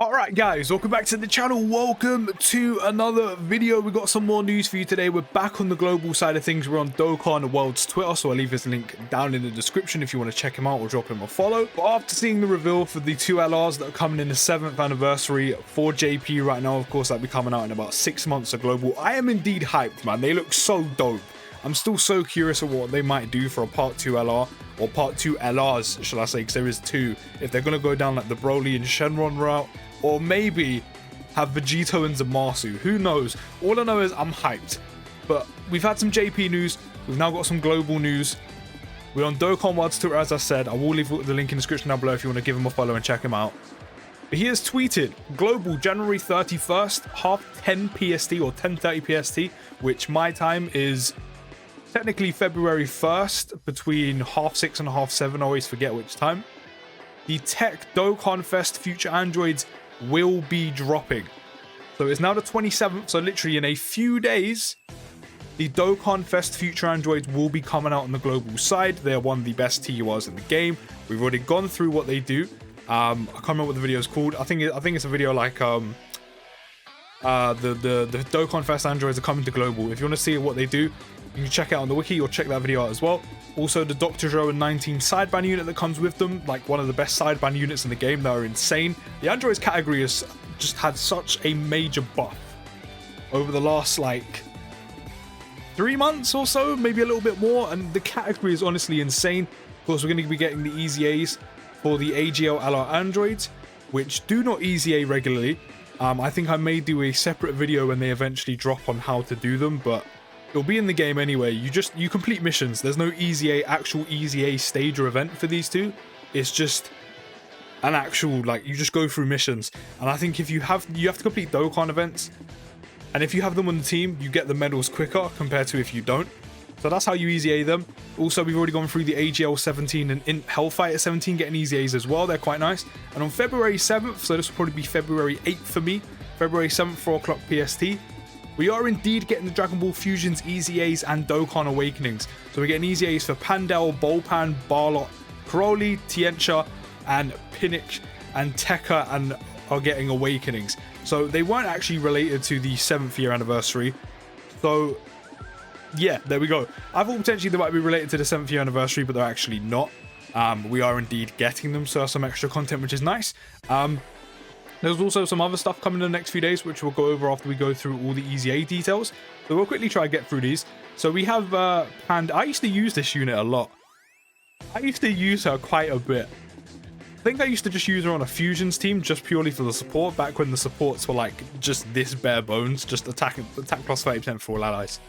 Alright guys, welcome back to the channel. Welcome to another video. We got some more news for you today. We're back on the global side of things. We're on Dokkan World's Twitter, so I'll leave his link down in the description if you want to check him out or drop him a follow. But after seeing the reveal for the two LRs that are coming in the 7th anniversary for JP right now, of course that'll be coming out in about 6 months of global, I am indeed hyped, man. They look so dope. I'm still so curious of what they might do for a part 2 LR, or part 2 LRs, shall I say, because there is two. If they're going to go down like the Broly and Shenron route, or maybe have Vegito and Zamasu, who knows? All I know is I'm hyped. But we've had some JP news, we've now got some global news. We're on Dokkan World's Twitter, as I said. I will leave the link in the description down below if you want to give him a follow and check him out. But he has tweeted, global January 31st, half 10 PST or 10:30 PST, which my time is technically February 1st, between 6:30 and 7:30, I always forget which time. The Tech Dokkanfest Future Androids will be dropping. So it's now the 27th, so literally in a few days, the Dokkanfest Future Androids will be coming out on the global side. They are one of the best TURs in the game. We've already gone through what they do. I can't remember what the video is called. I think it's a video like the Dokkanfest Androids are coming to global. If you want to see what they do, you can check it out on the wiki or check that video out as well. Also, the Dr. Zhou and 19 sideband unit that comes with them, like one of the best sideband units in the game. They are insane. The Androids category has just had such a major buff over the last like 3 months or so, maybe a little bit more, and the category is honestly insane. Of course, we're going to be getting the EZA'S for the AGL LR Androids, which do not EZA regularly. I think I may do a separate video when they eventually drop on how to do them, but it'll be in the game anyway. You complete missions. There's no actual EZA stage or event for these two. It's just an actual, like, you just go through missions. And I think if you have to complete Dokkan events, and if you have them on the team, you get the medals quicker compared to if you don't. So that's how you EZA them. Also, we've already gone through the AGL 17 and Hellfighter 17 getting EZAs as well. They're quite nice. And on February 7th, so this will probably be February 8th for me, February 7th, 4 o'clock PST, we are indeed getting the Dragon Ball Fusions, EZAs, and Dokkan Awakenings. So we're getting EZAs for Pandel, Bolpan, Barlot, Crowley, Tiencha, and Pinnick, and Tekka, and are getting Awakenings. So they weren't actually related to the 7th year anniversary. So yeah, there we go. I thought potentially they might be related to the 7th year anniversary, but they're actually not. We are indeed getting them, so some extra content, which is nice. There's also some other stuff coming in the next few days, which we'll go over after we go through all the EZA details. So we'll quickly try to get through these. So we have Pand. I used to use this unit a lot. I used to use her quite a bit. I think I used to just use her on a Fusions team just purely for the support, back when the supports were like just this bare bones, just attack plus 30% for all allies.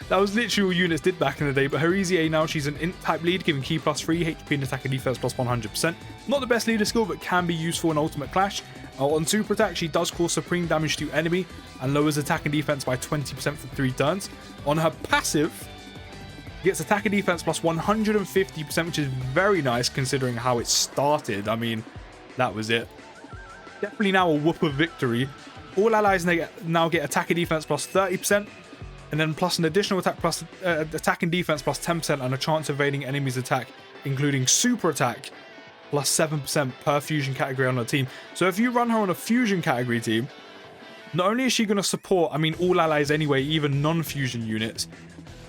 That was literally all units did back in the day, but her EZA now, she's an int type lead, giving key plus 3, HP and attack and defense plus 100%. Not the best leader skill, but can be useful in Ultimate Clash. On super attack, she does cause supreme damage to enemy and lowers attack and defense by 20% for 3 turns. On her passive, gets attack and defense plus 150%, which is very nice considering how it started. I mean, that was it. Definitely now a whoop of victory. All allies now get attack and defense plus 30%. And then plus an additional attack and defense plus 10% and a chance of evading enemies' attack, including super attack plus 7% per fusion category on her team. So if you run her on a fusion category team, not only is she going to support, I mean, all allies anyway, even non-fusion units,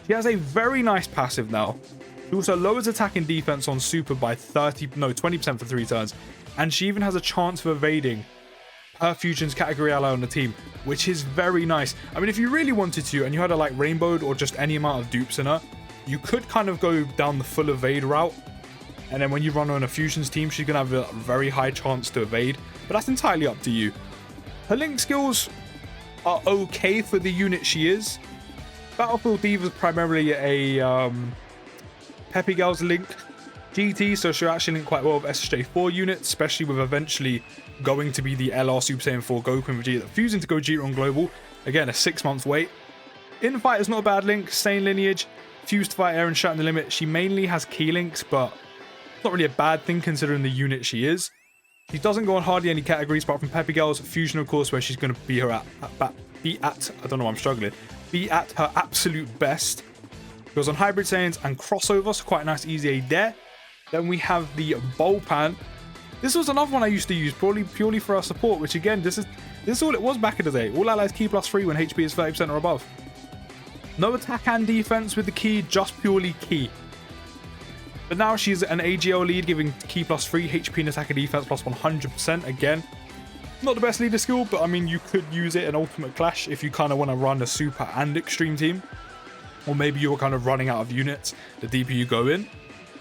she has a very nice passive now. She also lowers attack and defense on super by 20% for 3 turns. And she even has a chance of evading her Fusions category ally on the team, which is very nice. I mean, if you really wanted to, and you had her like rainbowed or just any amount of dupes in her, you could kind of go down the full evade route. And then when you run her on a Fusions team, she's going to have a very high chance to evade. But that's entirely up to you. Her link skills are okay for the unit she is. Battlefield Diva is primarily a Peppy Girls link GT, so she'll actually link quite well with SSJ4 units, especially with eventually going to be the LR Super Saiyan 4 Goku and Vegeta fusing to Gogeta on global. Again, a 6-month wait. Infight is not a bad link. Same lineage, fused to fight air and shattering the limit. She mainly has key links, but it's not really a bad thing considering the unit she is. She doesn't go on hardly any categories apart from Peppy Girls, Fusion of course, where she's going to be her be at her absolute best. Goes on Hybrid Saiyans and Crossover, so quite a nice EZA there. Then we have the Bolpan, This was another one I used to use purely for our support, which again, this is all it was back in the day. All allies key +3 when HP is 30% or above. No attack and defense with the key, just purely key. But now she's an AGL lead, giving key +3, HP and attack and defense +100%. Again, not the best leader skill, but I mean, you could use it in Ultimate Clash if you kind of want to run a super and extreme team. Or maybe you're kind of running out of units the deeper you go in.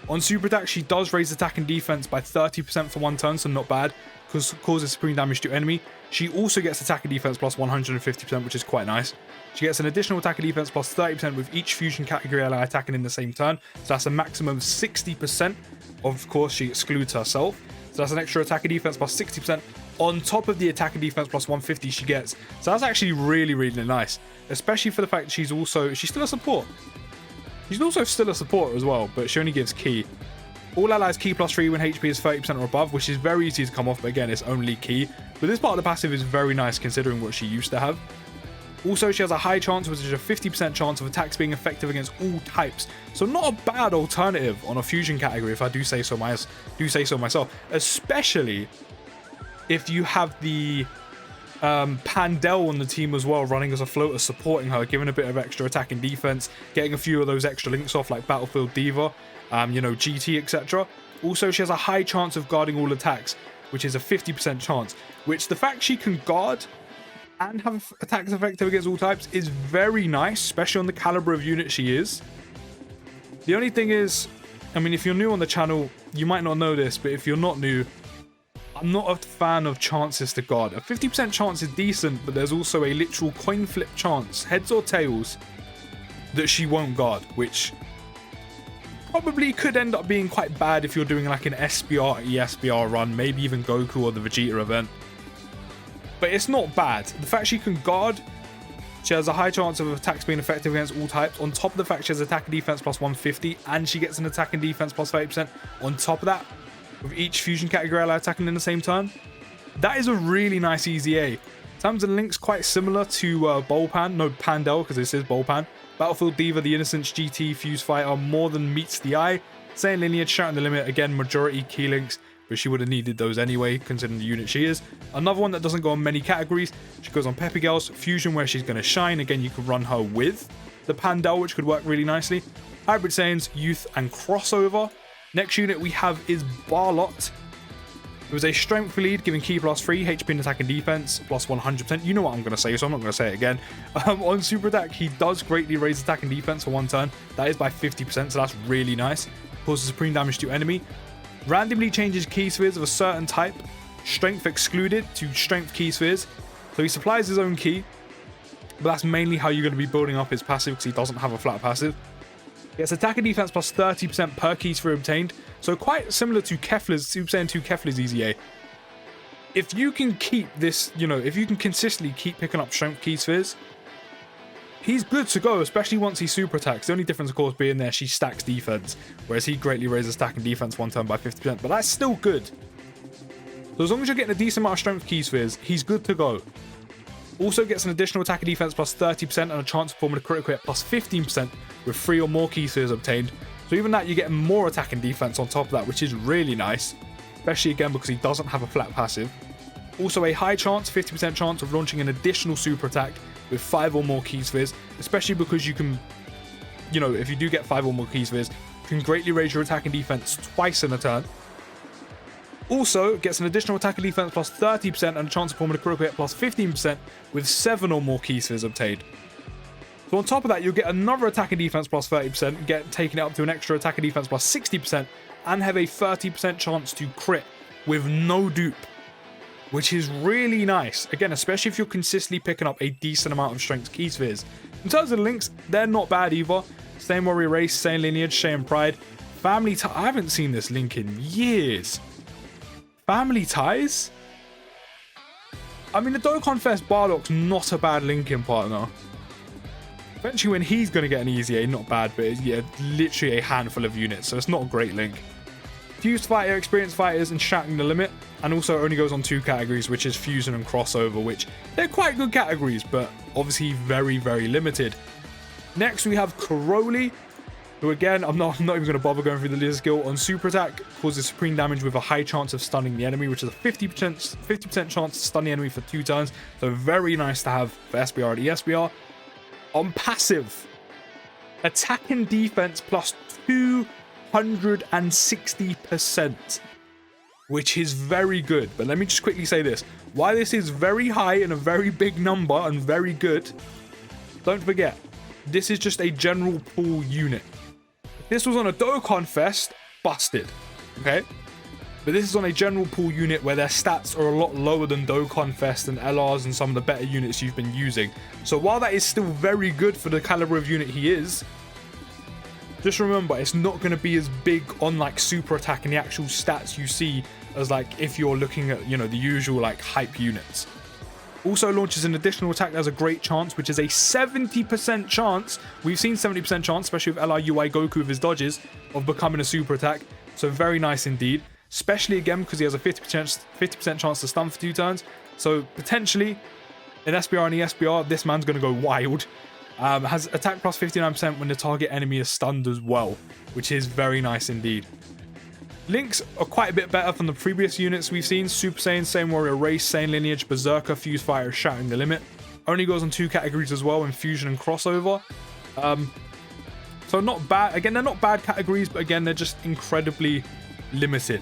On super attack, she does raise attack and defense by 30% for 1 turn, so not bad, because causes supreme damage to enemy. She also gets attack and defense +150%, which is quite nice. She gets an additional attack and defense +30% with each fusion category ally attacking in the same turn, so that's a maximum of 60%. Of course, she excludes herself, so that's an extra attack and defense +60% on top of the attack and defense +150 she gets. So that's actually really, really nice, especially for the fact that she's still a support. She's also still a supporter as well, but she only gives key. All allies key +3 when HP is 30% or above, which is very easy to come off, but again, it's only key. But this part of the passive is very nice considering what she used to have. Also, she has a high chance, which is a 50% chance of attacks being effective against all types. So not a bad alternative on a fusion category, if I do say so myself. Especially if you have the Pandel on the team as well, running as a floater, supporting her, giving a bit of extra attack and defense, getting a few of those extra links off like Battlefield Diva, GT, etc. Also, she has a high chance of guarding all attacks, which is a 50% chance, which the fact she can guard and have attacks effective against all types is very nice, especially on the caliber of unit she is. The only thing is, I mean, if you're new on the channel, you might not know this, but if you're not new, I'm not a fan of chances to guard. A 50% chance is decent, but there's also a literal coin flip chance, heads or tails, that she won't guard, which probably could end up being quite bad if you're doing like an SBR, ESBR run, maybe even Goku or the Vegeta event. But it's not bad. The fact she can guard, she has a high chance of attacks being effective against all types. On top of the fact she has attack and defense +150, and she gets an attack and defense +30% on top of that, with each fusion category ally attacking in the same turn. That is a really nice EZA. Terms and links quite similar to Pandel, because this is Bolpan. Battlefield Diva, the Innocence GT Fuse Fighter, more than meets the eye. Saiyan Lineage, Shouting the Limit, again, majority key links, but she would have needed those anyway, considering the unit she is. Another one that doesn't go on many categories, she goes on Peppy Girls, Fusion, where she's going to shine. Again, you could run her with the Pandel, which could work really nicely. Hybrid Saiyans, Youth, and Crossover. Next unit we have is Barlot. It was a strength lead, giving key +3, HP and attack and defense +100%. You know what I'm going to say, so I'm not going to say it again. On super attack, he does greatly raise attack and defense for 1 turn. That is by 50%, so that's really nice. Causes supreme damage to enemy. Randomly changes key spheres of a certain type, strength excluded, to strength key spheres. So he supplies his own key, but that's mainly how you're going to be building up his passive, because he doesn't have a flat passive. He gets attack and defense +30% per key sphere obtained, so quite similar to Kefla's, Super Saiyan 2 Kefla's EZA. If you can keep this, if you can consistently keep picking up strength key spheres, he's good to go, especially once he super attacks. The only difference, of course, being there, she stacks defense, whereas he greatly raises attack and defense 1 turn by 50%, but that's still good. So as long as you're getting a decent amount of strength key spheres, he's good to go. Also gets an additional attack and defense +30% and a chance of performing a critical hit +15% with 3 or more key spheres obtained. So even that, you get more attack and defense on top of that, which is really nice, especially again because he doesn't have a flat passive. Also a high chance, 50% chance of launching an additional super attack with 5 or more key spheres, especially because you can, if you do get 5 or more key spheres, you can greatly raise your attack and defense twice in a turn. Also gets an additional attack and defense +30% and a chance of performing a critical hit +15% with 7 or more key spheres obtained. So on top of that, you'll get another attack and defense +30%, taking it up to an extra attack and defense +60%, and have a 30% chance to crit with no dupe, which is really nice. Again, especially if you're consistently picking up a decent amount of strength key spheres. In terms of the links, they're not bad either. Same Warrior Race, same Lineage, same Pride. Family Ties, I haven't seen this link in years. Family Ties? I mean, the Dokkanfest Barlock's not a bad linking partner. Eventually when he's going to get an EZA, not bad, but yeah, literally a handful of units, so it's not a great link. Fused Fighter, Experienced Fighters, and Shouting the Limit, and also only goes on 2 categories, which is Fusion and Crossover, which they're quite good categories, but obviously very, very limited. Next we have Karoli. who again, I'm not even going to bother going through the leader skill. On super attack, causes supreme damage with a high chance of stunning the enemy, which is a 50% chance to stun the enemy for 2 turns. So very nice to have for SBR and ESBR. On passive, attack and defense plus 260%, which is very good. But let me just quickly say this. Why this is very high and a very big number and very good, don't forget, this is just a general pool unit. If this was on a Dokkanfest, busted, okay? But this is on a general pool unit where their stats are a lot lower than Dokkanfest and LRs and some of the better units you've been using. So while that is still very good for the caliber of unit he is, just remember, it's not going to be as big on like super attack and the actual stats you see as like if you're looking at, you know, the usual like hype units. Also launches an additional attack that has a great chance, which is a 70% chance. We've seen 70% chance, especially with LRUI Goku with his dodges, of becoming a super attack. So very nice indeed. Especially again because he has a 50% chance to stun for 2 turns. So potentially in SBR and ESBR, this man's going to go wild. Has attack plus 59% when the target enemy is stunned as well, which is very nice indeed. Links are quite a bit better from the previous units we've seen. Super Saiyan, Saiyan Warrior Race, Saiyan Lineage, Berserker, Fuse Fighter, Shattering the Limit. Only goes on 2 categories as well in Fusion and Crossover. So not bad. Again, they're not bad categories, but again, they're just incredibly limited.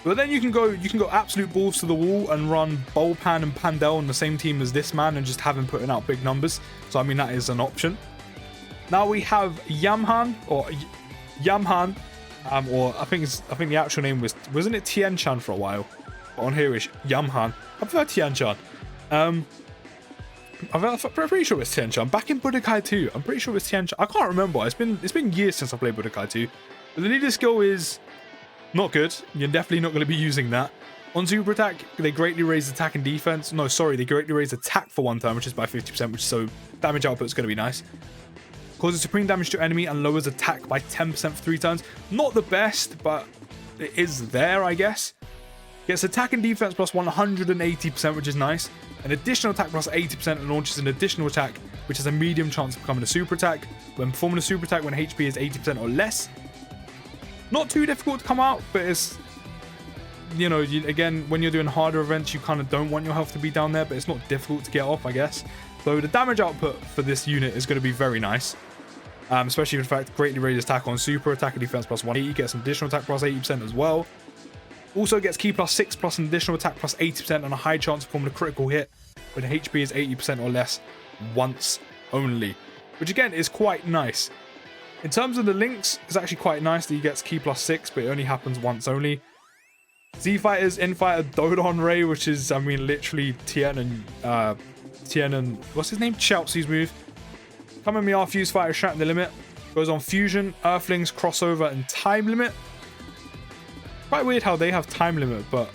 But then you can go absolute balls to the wall and run Bolpan and Pandel on the same team as this man and just have him putting out big numbers. So I mean, that is an option. Now we have Yamhan, or I think the actual name wasn't it Tian-chan for a while? But on here is Yamhan. I prefer Tian-chan. I'm pretty sure it's Tian-chan. Back in Budokai 2, I'm pretty sure it's Tian-chan. I can't remember. It's been years since I played Budokai 2. But the leader skill is not good. You're definitely not going to be using that. On super attack, they greatly raise attack and defense. No, sorry, they greatly raise attack for 1 turn, which is by 50%, which so damage output is going to be nice. Causes supreme damage to enemy and lowers attack by 10% for 3 turns. Not the best, but it is there, I guess. Gets attack and defense plus 180%, which is nice. An additional attack plus 80% and launches an additional attack, which has a medium chance of becoming a super attack. When performing a super attack when HP is 80% or less. Not too difficult to come out, but it's, you know, again, when you're doing harder events, you kind of don't want your health to be down there, but it's not difficult to get off, I guess. So the damage output for this unit is going to be very nice. Especially with the fact greatly raised attack on super, attack and defense plus 180, gets an additional attack plus 80% as well. Also gets key plus 6 plus an additional attack plus 80% and a high chance of performing a critical hit when HP is 80% or less once only, which again is quite nice. In terms of the links, it's actually quite nice that he gets key plus 6, but it only happens once only. Z Fighters, Infighter, Dodon Ray, which is, I mean, literally Tien and what's his name? Chelsea's move. Kamehameha, Fuse Fighter, Shattering the Limit. Goes on Fusion, Earthlings, Crossover, and Time Limit. Quite weird how they have Time Limit, but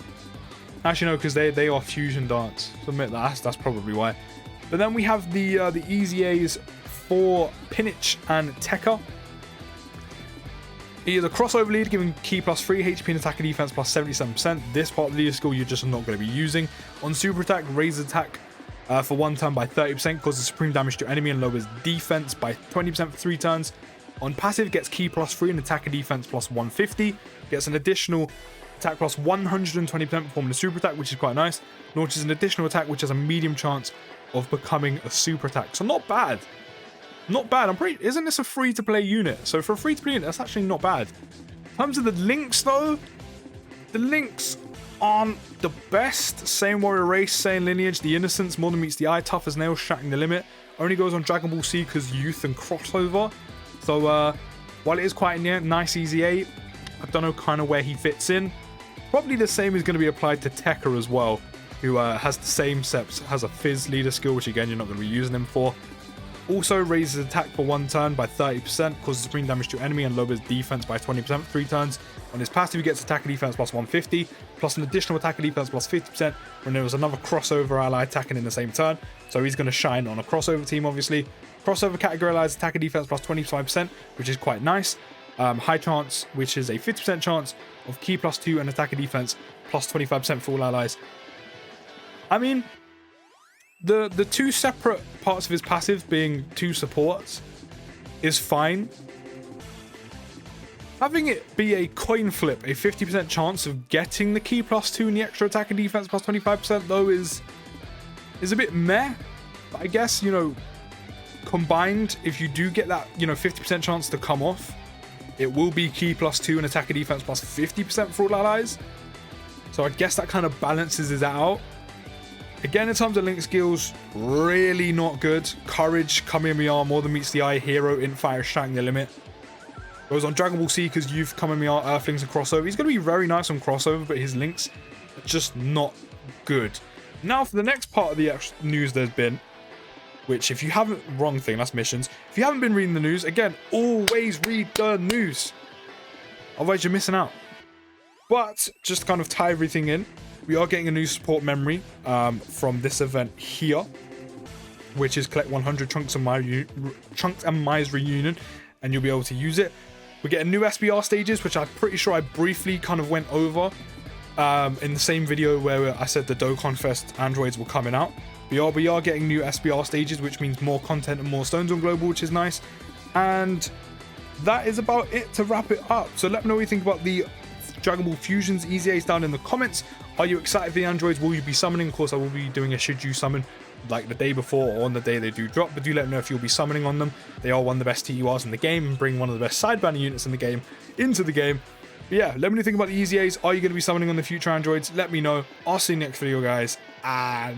actually no, because they are Fusion Dance. So admit that's probably why. But then we have the EZA'S for Pinich and Tekka. He is a crossover lead, giving key plus 3, HP and attack and defense plus 77%. This part of the leader skill you're just not going to be using. On super attack, raises attack for 1 turn by 30%, causes supreme damage to enemy and lowers defense by 20% for 3 turns. On passive, gets key plus 3 and attack and defense plus 150. Gets an additional attack plus 120% performing a super attack, which is quite nice. Launches an additional attack, which has a medium chance of becoming a super attack. So not bad. Not bad. Isn't this a free-to-play unit? So for a free-to-play unit, that's actually not bad. In terms of the links, though, the links aren't the best. Saiyan Warrior Race, Saiyan Lineage, The Innocence, More Than Meets the Eye, Tough as Nails, Shattering the Limit. Only goes on Dragon Ball Seekers, Youth, and Crossover. So while it is quite a nice EZA, I don't know kind of where he fits in. Probably the same is going to be applied to Tekka as well, who has the same steps, has a Fizz leader skill, which again, you're not going to be using him for. Also raises attack for 1 turn by 30%, causes supreme damage to enemy and lowers defense by 20% for 3 turns. On his passive, he gets attack and defense plus 150, plus an additional attack and defense plus 50% when there was another crossover ally attacking in the same turn. So he's going to shine on a crossover team, obviously. Crossover category allies attack and defense plus 25%, which is quite nice. High chance, which is a 50% chance of key plus 2 and attack and defense plus 25% for all allies. I mean, the 2 separate parts of his passive being 2 supports is fine. Having it be a coin flip, a 50% chance of getting the key +2 and the extra attack and defense +25% though is a bit meh. But I guess, you know, combined, if you do get that, you know, 50% chance to come off, it will be key +2 and attack and defense +50% for all allies. So I guess that kind of balances it out. Again, in terms of link skills, really not good. Courage, Kamehameha, more than meets the eye. Hero, Infire, Shang the limit. Goes on Dragon Ball Seekers, Youth, Kamehameha, Earthlings, and Crossover. He's going to be very nice on Crossover, but his links are just not good. Now for the next part of the news there's been, which if you haven't, wrong thing, that's missions. If you haven't been reading the news, again, always read the news. Otherwise you're missing out. But just to kind of tie everything in, we are getting a new support memory from this event here, which is collect 100 Trunks and Mai's reunion, and you'll be able to use it. We're getting new SBR stages, which I'm pretty sure I briefly kind of went over in the same video where I said the Dokkanfest androids were coming out. We are getting new SBR stages, which means more content and more stones on global, which is nice. And that is about it to wrap it up. So let me know what you think about the Dragon Ball Fusions EZA'S down in the comments. Are you excited for the androids? Will you be summoning? Of course, I will be doing a should you summon like the day before or on the day they do drop, but do let me know if you'll be summoning on them. They are one of the best TURs in the game and bring one of the best sideband units in the game into the game. But yeah, let me know what you think about the EZA'S. Are you going to be summoning on the future androids? Let me know. I'll see you next video, guys, and